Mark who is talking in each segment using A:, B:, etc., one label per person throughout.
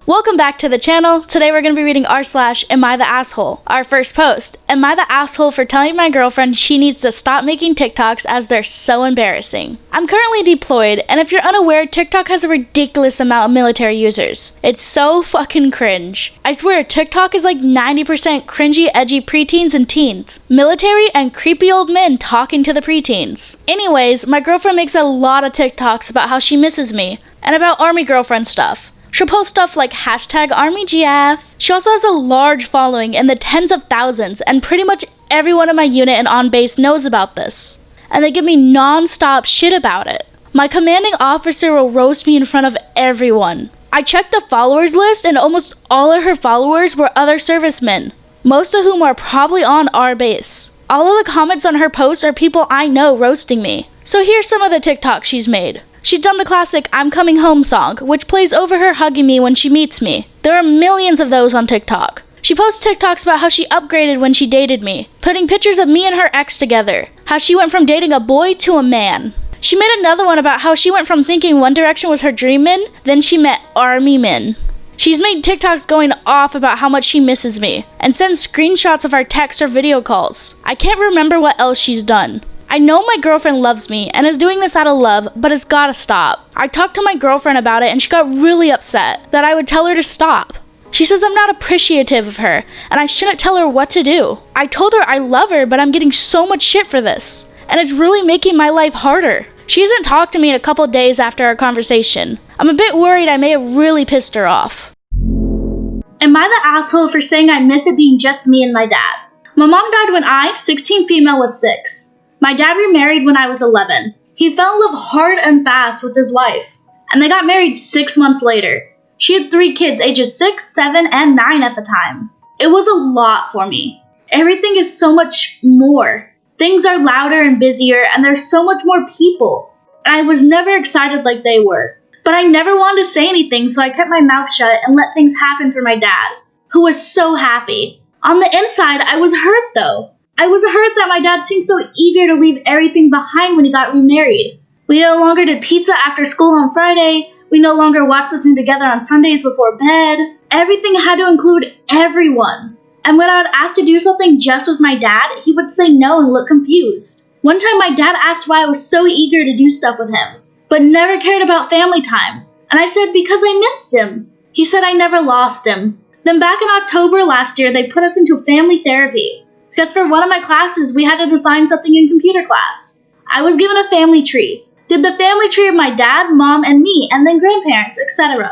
A: Welcome back to the channel. Today we're going to be reading r/AmITheAsshole. Our first post. Am I the asshole for telling my girlfriend she needs to stop making TikToks as they're so embarrassing? I'm currently deployed, and if you're unaware, TikTok has a ridiculous amount of military users. It's so fucking cringe. I swear, TikTok is like 90% cringy, edgy preteens and teens. Military and creepy old men talking to the preteens. Anyways, my girlfriend makes a lot of TikToks about how she misses me, and about army girlfriend stuff. She'll post stuff like #AmITheA. She also has a large following in the tens of thousands, and pretty much everyone in my unit and on base knows about this. And they give me non-stop shit about it. My commanding officer will roast me in front of everyone. I checked the followers list, and almost all of her followers were other servicemen, most of whom are probably on our base. All of the comments on her post are people I know roasting me. So here's some of the TikToks she's made. She's done the classic "I'm coming home" song, which plays over her hugging me when she meets me. There are millions of those on TikTok. She posts TikToks about how she upgraded when she dated me, putting pictures of me and her ex together, how she went from dating a boy to a man. She made another one about how she went from thinking One Direction was her dream men, then she met army men. She's made TikToks going off about how much she misses me, and sends screenshots of our texts or video calls. I can't remember what else she's done. I know my girlfriend loves me and is doing this out of love, but it's gotta stop. I talked to my girlfriend about it and she got really upset that I would tell her to stop. She says I'm not appreciative of her and I shouldn't tell her what to do. I told her I love her, but I'm getting so much shit for this, and it's really making my life harder. She hasn't talked to me in a couple days after our conversation. I'm a bit worried I may have really pissed her off. Am I the asshole for saying I miss it being just me and my dad? My mom died when I, 16 female, was 6. My dad remarried when I was 11. He fell in love hard and fast with his wife, and they got married 6 months later. She had 3 kids, ages 6, 7, and 9 at the time. It was a lot for me. Everything is so much more. Things are louder and busier, and there's so much more people. And I was never excited like they were. But I never wanted to say anything, so I kept my mouth shut and let things happen for my dad, who was so happy. On the inside, I was hurt though. I was hurt that my dad seemed so eager to leave everything behind when he got remarried. We no longer did pizza after school on Friday. We no longer watched something together on Sundays before bed. Everything had to include everyone. And when I would ask to do something just with my dad, he would say no and look confused. One time my dad asked why I was so eager to do stuff with him, but never cared about family time. And I said because I missed him. He said I never lost him. Then back in October last year, they put us into family therapy. Because for one of my classes, we had to design something in computer class. I was given a family tree. Did the family tree of my dad, mom, and me, and then grandparents, etc.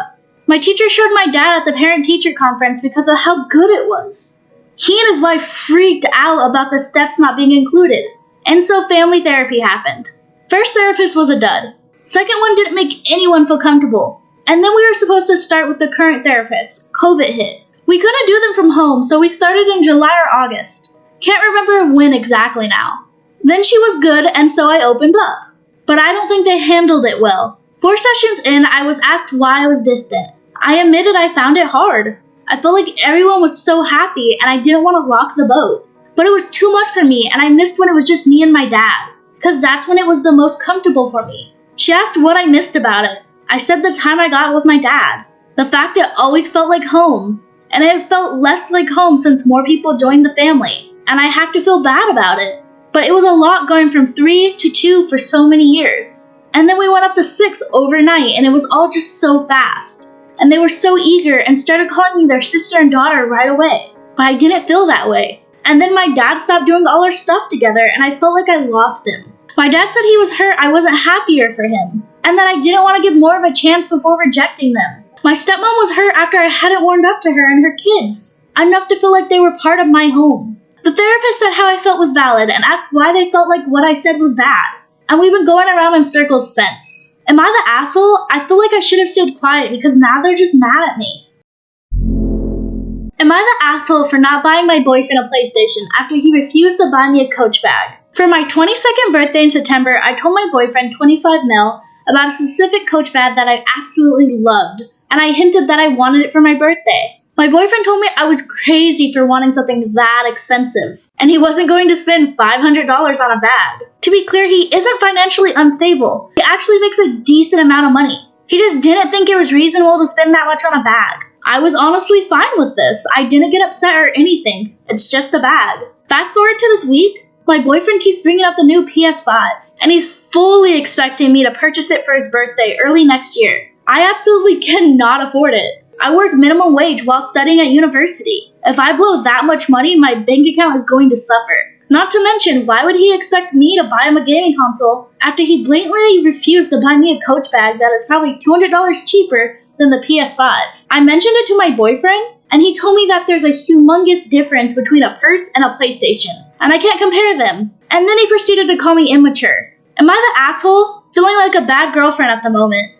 A: My teacher showed my dad at the parent-teacher conference because of how good it was. He and his wife freaked out about the steps not being included. And so family therapy happened. First therapist was a dud. Second one didn't make anyone feel comfortable. And then we were supposed to start with the current therapist. COVID hit. We couldn't do them from home, so we started in July or August. Can't remember when exactly now. Then she was good, and so I opened up. But I don't think they handled it well. 4 sessions in, I was asked why I was distant. I admitted I found it hard. I felt like everyone was so happy, and I didn't want to rock the boat. But it was too much for me, and I missed when it was just me and my dad, because that's when it was the most comfortable for me. She asked what I missed about it. I said the time I got with my dad. The fact it always felt like home, and it has felt less like home since more people joined the family. And I have to feel bad about it. But it was a lot going from 3 to 2 for so many years. And then we went up to 6 overnight, and it was all just so fast. And they were so eager and started calling me their sister and daughter right away. But I didn't feel that way. And then my dad stopped doing all our stuff together, and I felt like I lost him. My dad said he was hurt I wasn't happier for him, and that I didn't want to give more of a chance before rejecting them. My stepmom was hurt after I hadn't warmed up to her and her kids enough to feel like they were part of my home. The therapist said how I felt was valid and asked why they felt like what I said was bad. And we've been going around in circles since. Am I the asshole? I feel like I should have stayed quiet because now they're just mad at me. Am I the asshole for not buying my boyfriend a PlayStation after he refused to buy me a Coach bag? For my 22nd birthday in September, I told my boyfriend 25 mil about a specific Coach bag that I absolutely loved, and I hinted that I wanted it for my birthday. My boyfriend told me I was crazy for wanting something that expensive, and he wasn't going to spend $500 on a bag. To be clear, he isn't financially unstable. He actually makes a decent amount of money. He just didn't think it was reasonable to spend that much on a bag. I was honestly fine with this. I didn't get upset or anything. It's just a bag. Fast forward to this week, my boyfriend keeps bringing up the new PS5, and he's fully expecting me to purchase it for his birthday early next year. I absolutely cannot afford it. I work minimum wage while studying at university. If I blow that much money, my bank account is going to suffer. Not to mention, why would he expect me to buy him a gaming console after he blatantly refused to buy me a Coach bag that is probably $200 cheaper than the PS5? I mentioned it to my boyfriend, and he told me that there's a humongous difference between a purse and a PlayStation, and I can't compare them. And then he proceeded to call me immature. Am I the asshole? Feeling like a bad girlfriend at the moment.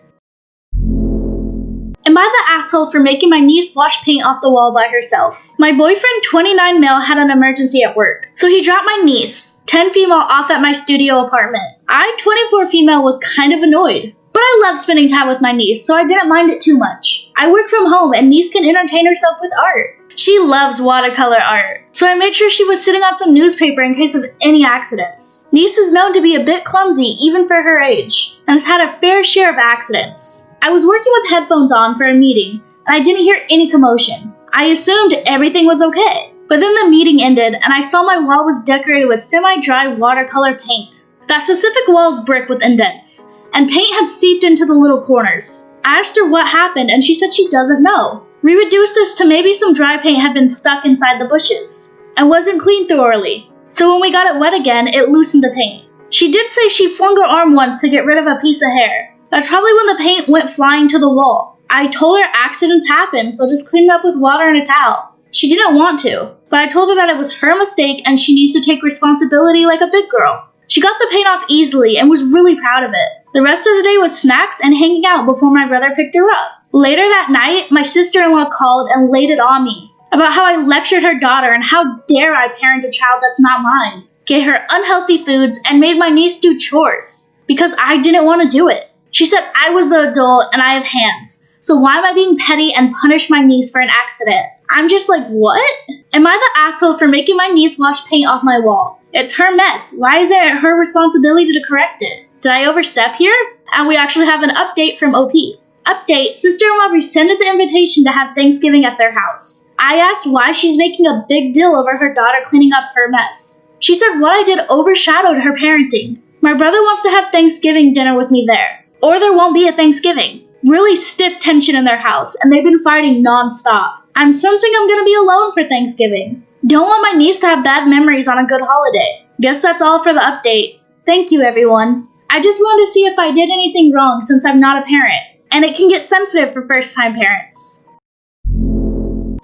A: Am I the asshole for making my niece wash paint off the wall by herself? My boyfriend, 29 male, had an emergency at work, so he dropped my niece, 10 female, off at my studio apartment. I, 24 female, was kind of annoyed. But I love spending time with my niece, so I didn't mind it too much. I work from home and niece can entertain herself with art. She loves watercolor art, so I made sure she was sitting on some newspaper in case of any accidents. Niece is known to be a bit clumsy even for her age, and has had a fair share of accidents. I was working with headphones on for a meeting, and I didn't hear any commotion. I assumed everything was okay. But then the meeting ended, and I saw my wall was decorated with semi-dry watercolor paint. That specific wall is brick with indents, and paint had seeped into the little corners. I asked her what happened, and she said she doesn't know. We reduced this to maybe some dry paint had been stuck inside the bushes, and wasn't cleaned thoroughly. So when we got it wet again, it loosened the paint. She did say she flung her arm once to get rid of a piece of hair. That's probably when the paint went flying to the wall. I told her accidents happen, so just clean it up with water and a towel. She didn't want to, but I told her that it was her mistake and she needs to take responsibility like a big girl. She got the paint off easily and was really proud of it. The rest of the day was snacks and hanging out before my brother picked her up. Later that night, my sister-in-law called and laid it on me about how I lectured her daughter and how dare I parent a child that's not mine. Gave her unhealthy foods and made my niece do chores because I didn't want to do it. She said I was the adult and I have hands, so why am I being petty and punish my niece for an accident? I'm just like, what? Am I the asshole for making my niece wash paint off my wall? It's her mess. Why is it her responsibility to correct it? Did I overstep here? And we actually have an update from OP. Update, sister-in-law rescinded the invitation to have Thanksgiving at their house. I asked why she's making a big deal over her daughter cleaning up her mess. She said what I did overshadowed her parenting. My brother wants to have Thanksgiving dinner with me there, or there won't be a Thanksgiving. Really stiff tension in their house, and they've been fighting non-stop. I'm sensing I'm gonna be alone for Thanksgiving. Don't want my niece to have bad memories on a good holiday. Guess that's all for the update. Thank you, everyone. I just wanted to see if I did anything wrong since I'm not a parent, and it can get sensitive for first-time parents.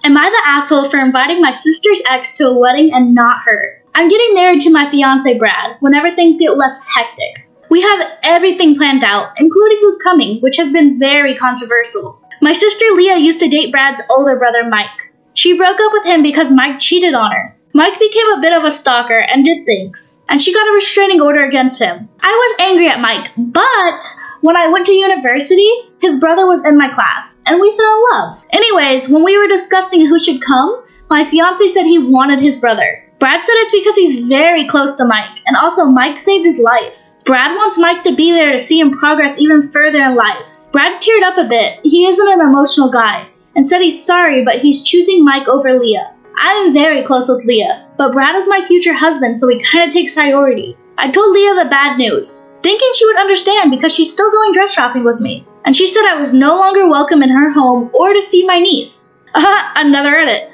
A: Am I the asshole for inviting my sister's ex to a wedding and not her? I'm getting married to my fiance, Brad, whenever things get less hectic. We have everything planned out, including who's coming, which has been very controversial. My sister Leah used to date Brad's older brother, Mike. She broke up with him because Mike cheated on her. Mike became a bit of a stalker and did things, and she got a restraining order against him. I was angry at Mike, but when I went to university, his brother was in my class, and we fell in love. Anyways, when we were discussing who should come, my fiance said he wanted his brother. Brad said it's because he's very close to Mike, and also Mike saved his life. Brad wants Mike to be there to see him progress even further in life. Brad teared up a bit. He isn't an emotional guy, and said he's sorry, but he's choosing Mike over Leah. I am very close with Leah, but Brad is my future husband, so he kinda takes priority. I told Leah the bad news, thinking she would understand because she's still going dress shopping with me, and she said I was no longer welcome in her home or to see my niece. Another edit.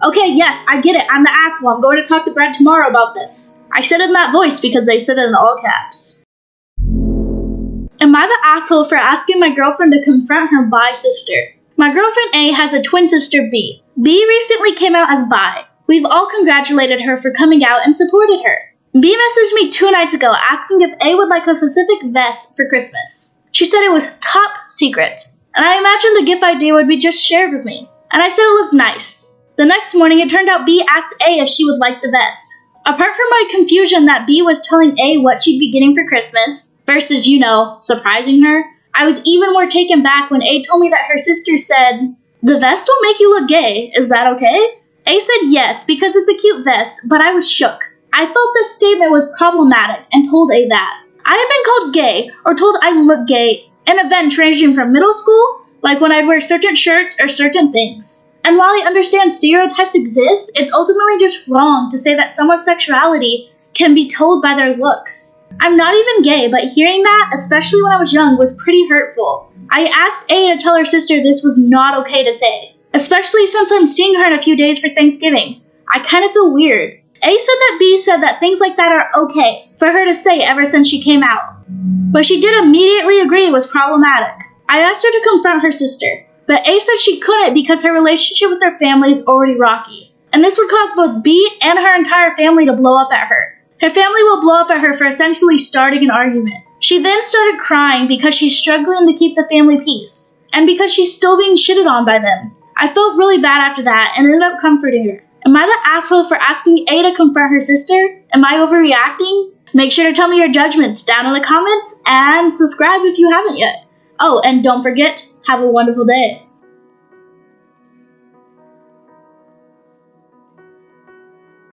A: Okay, yes, I get it, I'm the asshole. I'm going to talk to Brad tomorrow about this. I said it in that voice because they said it in all caps. Am I the asshole for asking my girlfriend to confront her bi sister? My girlfriend A has a twin sister B. B recently came out as bi. We've all congratulated her for coming out and supported her. B messaged me 2 nights ago asking if A would like a specific vest for Christmas. She said it was top secret, and I imagined the gift idea would be just shared with me, and I said it looked nice. The next morning, it turned out B asked A if she would like the vest. Apart from my confusion that B was telling A what she'd be getting for Christmas, versus, surprising her, I was even more taken back when A told me that her sister said, "The vest will make you look gay, is that okay?" A said yes, because it's a cute vest, but I was shook. I felt this statement was problematic and told A that. I had been called gay, or told I look gay, in events ranging from middle school like when I'd wear certain shirts or certain things. And while I understand stereotypes exist, it's ultimately just wrong to say that someone's sexuality can be told by their looks. I'm not even gay, but hearing that, especially when I was young, was pretty hurtful. I asked A to tell her sister this was not okay to say, especially since I'm seeing her in a few days for Thanksgiving. I kind of feel weird. A said that B said that things like that are okay for her to say ever since she came out. But she did immediately agree it was problematic. I asked her to confront her sister, but A said she couldn't because her relationship with her family is already rocky. And this would cause both B and her entire family to blow up at her. Her family will blow up at her for essentially starting an argument. She then started crying because she's struggling to keep the family peace, and because she's still being shitted on by them. I felt really bad after that and ended up comforting her. Am I the asshole for asking A to confront her sister? Am I overreacting? Make sure to tell me your judgments down in the comments and subscribe if you haven't yet. Oh, and don't forget, have a wonderful day.